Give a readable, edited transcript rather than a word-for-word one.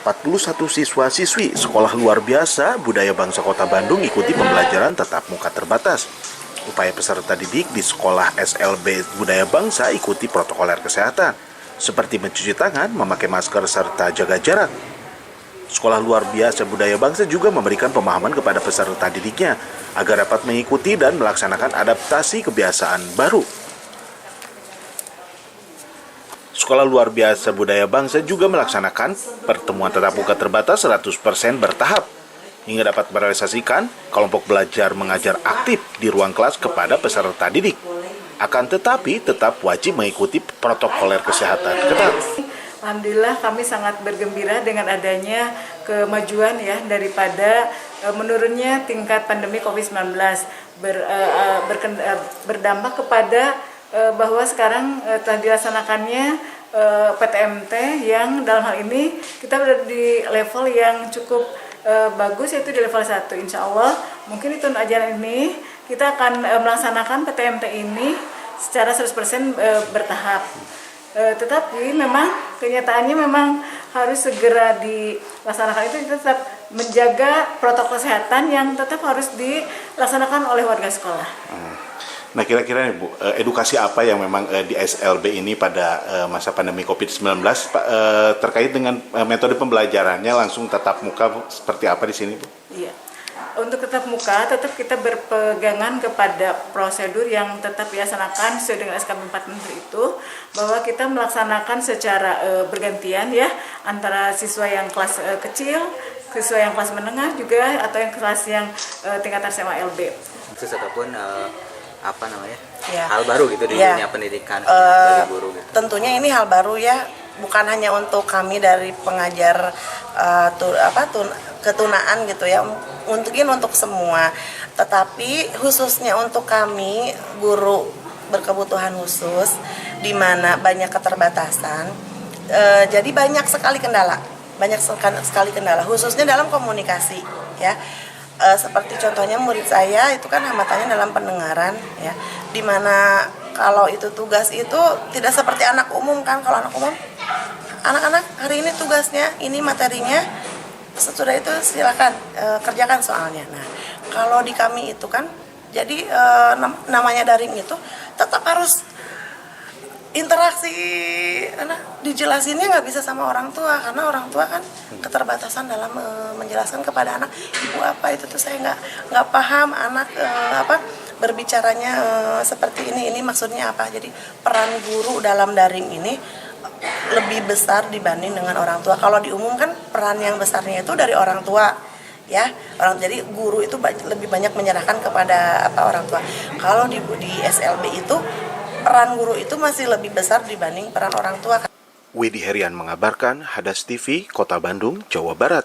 41 siswa-siswi Sekolah Luar Biasa Budaya Bangsa Kota Bandung ikuti pembelajaran tatap muka terbatas. Upaya peserta didik di Sekolah SLB Budaya Bangsa ikuti protokoler kesehatan, seperti mencuci tangan, memakai masker, serta jaga jarak. Sekolah Luar Biasa Budaya Bangsa juga memberikan pemahaman kepada peserta didiknya agar dapat mengikuti dan melaksanakan adaptasi kebiasaan baru. Sekolah Luar Biasa Budaya Bangsa juga melaksanakan pertemuan tatap muka terbatas 100% bertahap hingga dapat merealisasikan kelompok belajar mengajar aktif di ruang kelas kepada peserta didik. Akan tetapi tetap wajib mengikuti protokoler kesehatan ketat. Alhamdulillah kami sangat bergembira dengan adanya kemajuan ya daripada menurunnya tingkat pandemi COVID-19 berdampak kepada bahwa sekarang telah dilaksanakannya PTMT yang dalam hal ini kita berada di level yang cukup bagus, yaitu di level 1. Insya Allah mungkin di tahun ajaran ini kita akan melaksanakan PTMT ini secara 100% bertahap. Tetapi memang kenyataannya memang harus segera dilaksanakan, itu kita tetap menjaga protokol kesehatan yang tetap harus dilaksanakan oleh warga sekolah. Nah, kira-kira nih Bu, edukasi apa yang memang di SLB ini pada masa pandemi COVID-19 terkait dengan metode pembelajarannya langsung tatap muka seperti apa di sini Bu? Iya. Untuk tatap muka tetap kita berpegangan kepada prosedur yang tetap dilaksanakan sesuai dengan SKB 4 Menteri itu, bahwa kita melaksanakan secara bergantian ya antara siswa yang kelas kecil, siswa yang kelas menengah juga, atau yang kelas yang tingkatan SMA LB. Khusus ataupun hal baru gitu di dunia pendidikan bagi guru gitu. Tentunya ini hal baru ya, bukan hanya untuk kami dari pengajar ketunaan gitu ya, untuk semua, tetapi khususnya untuk kami guru berkebutuhan khusus di mana banyak keterbatasan, jadi banyak sekali kendala khususnya dalam komunikasi ya. Seperti contohnya murid saya itu kan hambatannya dalam pendengaran ya, dimana kalau itu tugas itu tidak seperti anak umum kan. Kalau anak umum, anak-anak hari ini tugasnya, ini materinya, sesudah itu silakan kerjakan soalnya. Nah, kalau di kami itu kan jadi namanya daring itu tetap harus interaksi, dijelasinnya nggak bisa sama orang tua, karena orang tua kan keterbatasan dalam menjelaskan kepada anak, ibu apa itu tuh saya nggak paham, anak berbicaranya seperti ini maksudnya apa. Jadi peran guru dalam daring ini lebih besar dibanding dengan orang tua. Kalau di umum kan peran yang besarnya itu dari orang tua ya, jadi guru itu lebih banyak menyerahkan kepada orang tua. Kalau di SLB itu peran guru itu masih lebih besar dibanding peran orang tua. Widi Herian mengabarkan, Hadas TV, Kota Bandung, Jawa Barat.